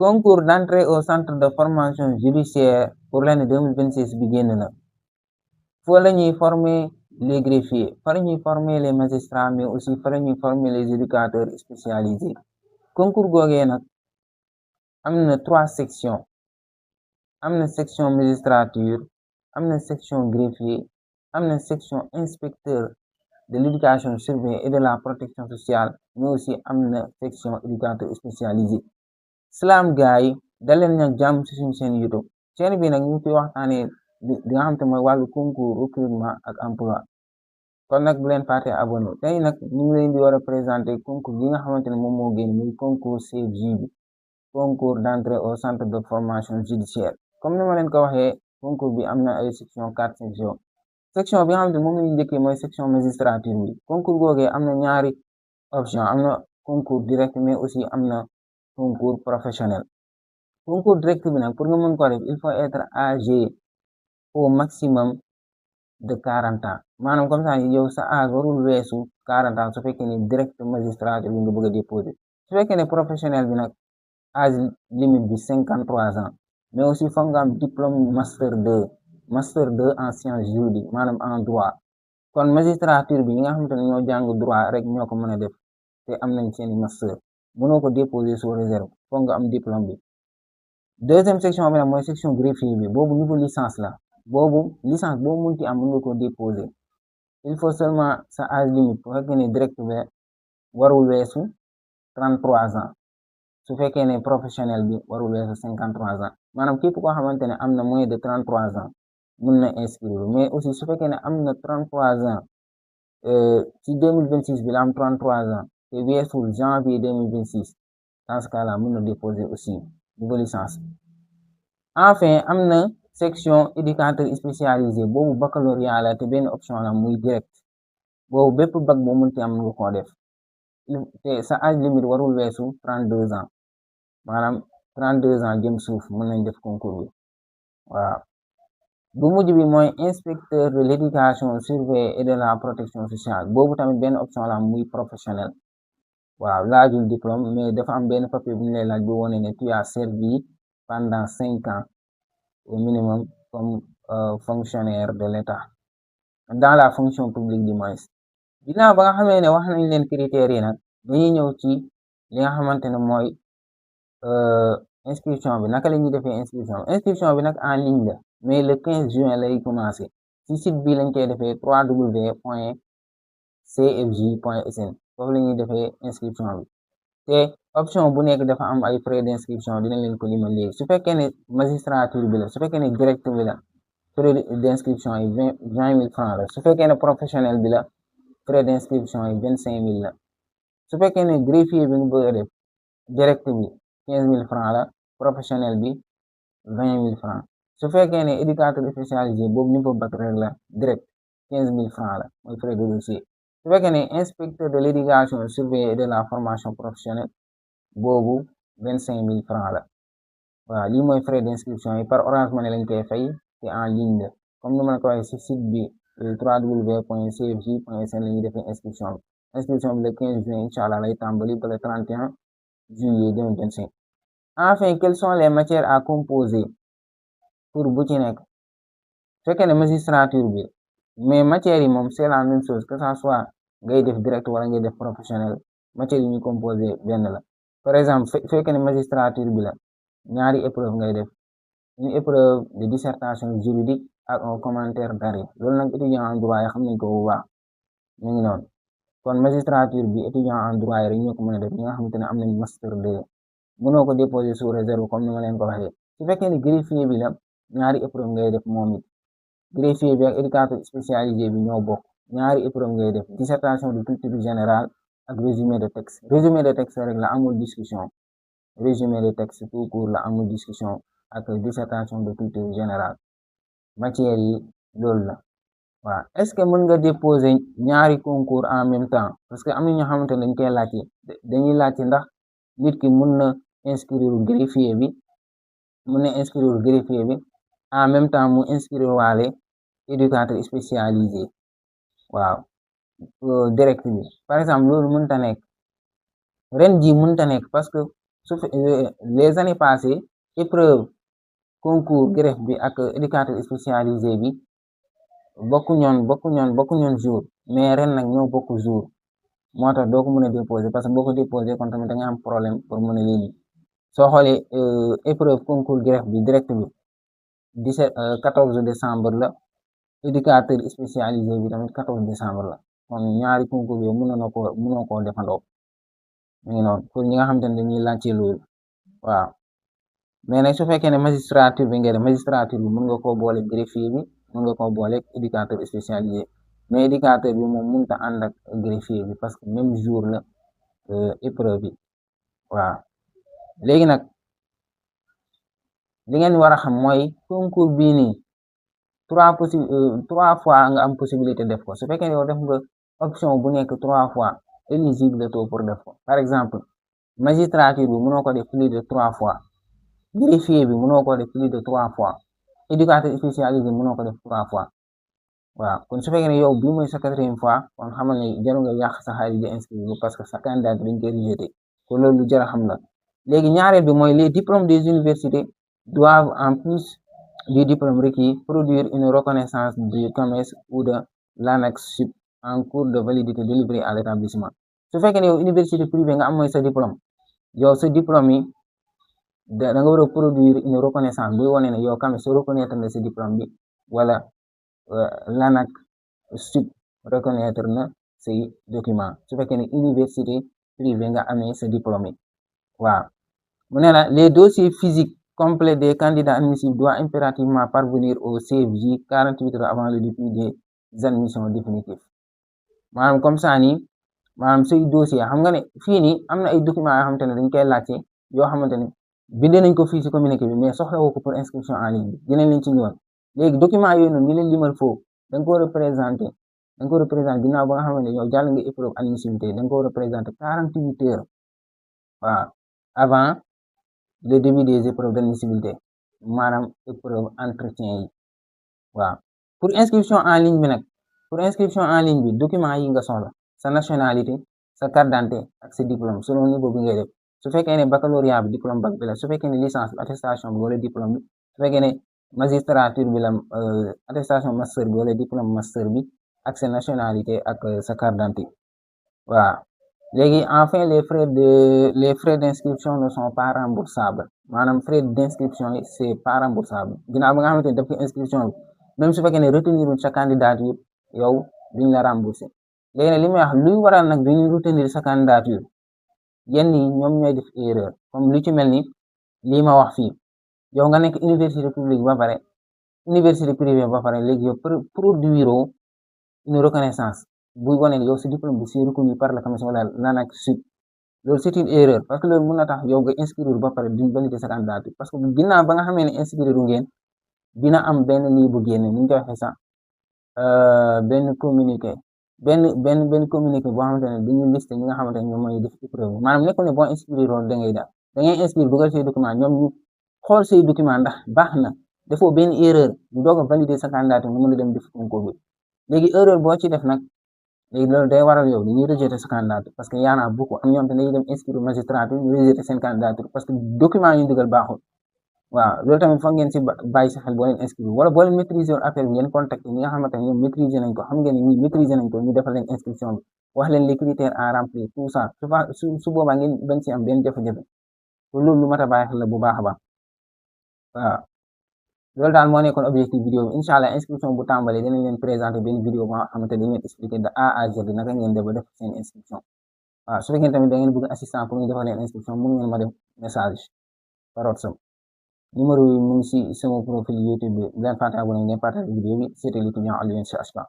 concours d'entrée au centre de formation judiciaire pour l'année 2026 bi génn na fa la ñuy former les greffiers fa la ñuy former les magistrats mais aussi fa la ñuy former les éducateurs spécialisés concours googee nag am na 3 sections am na section magistrature am na section greffier am na section inspecteur de l'éducation surveillée et de la protection sociale mais aussi am na section éducateur spécialisé salaam gaay daleen nag jàmm ci suñu seen YouTube chaîne bi nag ñu fi waxtaanee di nga xam te mooy wàllu concours recrutement ak emploi kon nag bu leen fàtte abonné tey nag ñu ngi leen di war a présenter concours yi nga xamante ne moom moo génn muy concours CFJ bi concours d'entrée au centre de formation judiciaire comme ni ma leen ko waxee concours bi am na ay section 4 section bi nga xamante ne moom lañu njëkkee mooy section magistrature bi concours googee am na ñaari option am na concours direct mais aussi am na concours professionnel concours direct bi nag pour nga mën ko def il faut être âgé au maximum de 40 ans maanaam comme ça yow sa âge warul weesu 40 ans su fekkee ne direct magistrature bi nga bëgg a déposer su fekkee ne professionnel bi nag âge limite bi 53 ans mais aussi foog nga am diplôme master 2 en sciences juridiques maanaam en droit kon magistrature bi ñi nga xamante ne ñoo jàng droit rek ñoo ko mën a def te am nañ seeni master mënoo ko déposer sous réserve foog nga am diplôme bi deuxième section bi nag mooy section greffier bi boobu niveau licence la boobu licence boobu munti am mën nga ko déposer il faut seulement sa âge limite bu fekkee ne direct bi warul weesu 33 ans su fekkee ne professionnel bi warul weesu 53 ans maanaam képp koo xamante ne am na moins de 33 ans mun na inscrire mais aussi su fekkee ne am na 33 ans ci 2026 bi la am 33 ans te weesul janvier 2026 dans ce cas là mun na déposer aussi niveau licence enfin am na section éducateur spécialisé boobu baccalauréat la te benn option la muy direct boobu bépp bac boo munti am nga koo def te sa âge limite warul weesu 32 ans maanaam 32 ans jëm suuf mën nañ def concours bi waaw bu mujj bi mooy inspecteur de l'éducation surveillée et de la protection sociale boobu tamit benn option la muy professionnel waaw laajul diplôme mais dafa am benn papier bu ñu lay laaj bu wone ne tu as servi pendant 5 ans au minimum comme fonctionnaire de l'État dans la fonction publique du moins ginnaaw ba nga xamee ne wax nañ leen critères yi nag dañuy ñëw ci li nga xamante ne mooy inscription bi naka la ñuy defee inscription bi nag en ligne la mais le 15 juin lay commencé ci site bi lañ koy defee www.cfj.sn foofu la ñuy defee inscription bi te option bu nekk dafa am ay frais d'inscription dinañ leen ko limal léegi su fekkee ne magistrature bi la su fekkee ne direct bi la frais d'inscription yi 20 000 francs la su fekkee ne professionnel bi la frais d'inscription yi 25 000 la su fekkee ne greffier bi nga bëgg a def direct bi 15 000 francs la professionnel bi 20 000 francs su fekkee ne éducateur spécialisé boobu niveau bac rek la direct 15 000 francs la mooy frais de dossier su fekkee ne inspecteur de l'éducation surveillée et de la formation professionnelle boobu 25 000 francs la waaw lii mooy frais d'inscription yi par Orange Money lañ koy fay te en ligne la comme ni ma la ko waxee ci site bi www.cfj.sn la ñuy defee inscription bi le 15 juin incha allah lay tàmbali ba le 31 juillet 2025 enfin quelles sont les matières à composer pour bu ci nekk fekkee ne magistrature bi mais matières yi moom c'est la même chose que ça soit ngay def direct wala ngay def professionnel matières yi ñu composé benn la par exemple fekkee ne magistrature bi la ñaari épreuve ngay def une épreuve de dissertation juridique ak un commentaire d'arrêt loolu nag étudiant en droit yi xam nañ ko bu baax ñu ngi noonu kon magistrature bi étudiant en droit yi rek ñoo ko mën a def ñi nga xamante ne am nañ master 2 mënoo ko déposer sous réserve comme ni ma leen ko waxee su fekkee ne greffier bi la ñaari épreuve ngay def moom it greffier bi ak éducateur spécialisé bi ñoo bokk ñaari épreuve ngay def dissertation de culture générale ak résumé de texte rek la amul discussion résumé de texte tout court la amul discussion ak dissertation de culture générale matière yi loolu la waaw est-ce que mën nga déposer ñaari concours en même temps parce que am na ñoo xamante ne dañ koy laajte dañuy laajte ndax nit ki mën na inscrire greffier bi en même temps mu inscrire waale éducateur spécialisé waaw direct bi par exemple loolu mënta nekk ren ji mënta nekk parce que les années passées épreuve concours greffe bi ak éducateur spécialisé bi bokkuñoon jour mais ren nag ñoo bokk jour moo tax doo ko mën a déposer parce que boo ko déposer kon tamit da nga am problème pour mën a lii soo xoolee épreuve concours greffe bi direct bi 14 décembre la éducateur spécialisé bi tamit 14 décembre la kon ñaari concours yooyu mënoo koo defandoo mu ngi noonu pour ñi nga xamante ne dañuy laajte loolu waaw mais nag su fekkee ne magistrature bi ngay def magistrature bi mën nga koo boole greffier bi mën nga koo boole éducateur spécialisé mais éducateur bi moom mënut a ànd ak greffier bi parce que même jour la épreuve bi waaw léegi nag li ngeen war a xam mooy concours bii nii 3 fois nga am possibilité def ko su fekkee ne yow def nga option bu nekk 3 fois éligible too pour def ko par exemple magistrature bi mënoo ko def plus de 3 fois greffier bi mënoo ko def plus de 3 fois éducateur spécialisé mënoo ko def 3 fois waaw kon su fekkee ne yow bii mooy sa 4e fois kon xamal ne jarul nga yàq sa xaalis di inscrire parce que sa candidature dañ koy rejeté kon loolu lu jar a xam la léegi ñaareel bi mooy les diplômes des universités doivent en plus du diplôme requis produire une reconnaissance du CAMES ou de l'annexe sup en cours de validité délivré à l'établissement su fekkee ne yow université privée nga am mooy sa diplôme yow sa diplôme yi da nga war a produire une reconnaissance buy wane ne yow CAMES reconnaître na sa diplôme bi wala l'ANAQ sup reconnaître na say document su fekkee ne université privée nga amee sa diplôme yi waaw mu ne la les dossiers physiques complets des candidats admissibles doivent impérativement parvenir au CFJ 48 heures avant le début des admissions définitives maanaam comme ça nii maanaam say dossier xam nga ne fii nii am na ay documents yoo xamante ne dañ koy laajte yoo xamante ne bindee nañ ko fii ci communiqué bi mais soxla woo ko pour inscription en ligne bi dinañ leen ci ñëwal léegi document yooyu noonu ñu leen limal foofu da nga ko représenté ginnaaw ba nga xamante ne yow jàll nga épreuve admissibilité da nga ko représenté 48 heures waaw avant le début des épreuves d'admissibilité maanaam épreuve entretien yi waaw pour inscription en ligne bi nag bi document yi nga soxla sa nationalité sa carte d'identité ak sa diplôme selon niveau bi ngay def su fekkee ne baccalauréat bi diplôme bac bi la su fekkee ne licence bi attestation bi wala diplôme bi su fekkee ne magistrature bi la attestation master bi wala diplôme master bi ak sa nationalité ak sa carte d'identité waaw léegi enfin les frais d'inscription ne sont pas remboursables maanaam frais d'inscription yi c'est pas remboursable ginnaaw ba nga xamante ne def ko inscription bi même su fekkee ne retenir sa candidature yow duñ la rembourser léegi nag li may wax luy waral nag duñu retenir sa candidature yenn yi ñoom ñooy def erreur comme lu ci mel ni lii ma wax fii yow nga nekk université publique ba pare université privée ba pare léegi yow produire une reconnaissance buy wane ne yow sa diplôme bi c'est reconnu par la CAMES wala l'ANAQ sup loolu c'est une erreur parce que loolu mën na tax yow nga inscrire ba pare duñ valider sa candidature parce que ginnaaw ba nga xamee ne inscrire ngeen dina am benn lii bu génne ni ñu koy waxee sax benn communiqué boo xamante ne dañuy liste ñi nga xamante ne ñoom mooy def épreuve maanaam nekkul ne boo inscrire woon da ngay inscrire dugal say document ñoom ñu xool say document ndax baax na defoo benn erreur ñu doog a valider sa candidature nga mën a dem def concours bi léegi erreur boo ci def nag léegi loolu day waral yow dañuy rejeter sa candidature parce que y en a beaucoup am ñoom te dañuy dem inscrire magistrature ñu rejeter seen candidature parce que document yu dugal baaxul waaw loolu tamit foog ngeen si bàyyi sa xel boo leen inscrire wala boo leen maîtriser woon affaire bi ngeen contacter ñi nga xamante ne ñoom maîtriser nañ ko xam ngeen ne ñi maîtriser nañ ko ñu defal leen inscription bi wax leen les critères à remplir tout ça su boobaa ngeen bañ si am benn jafe-jafe loolu lu mat a bàyyi xel la bu baax a baax waaw loolu daal moo nekkoon objectif vidéo bi incha allah inscription bu tàmbalee dinañ leen présenter benn vidéo boo xamante ne dañ leen expliquer de A à Z naka ngeen def ba def seen inscription waaw su fekkee tamit da ngeen bëgg assistant pour ñu defal leen inscription mun ngeen ma def message par WhatsApp numéro yi mu ngi si sama profil YouTube bi bu leen fàtte abonné ngeen partage vidéo bi c'était l'étudiant Alioune Cheikh Asba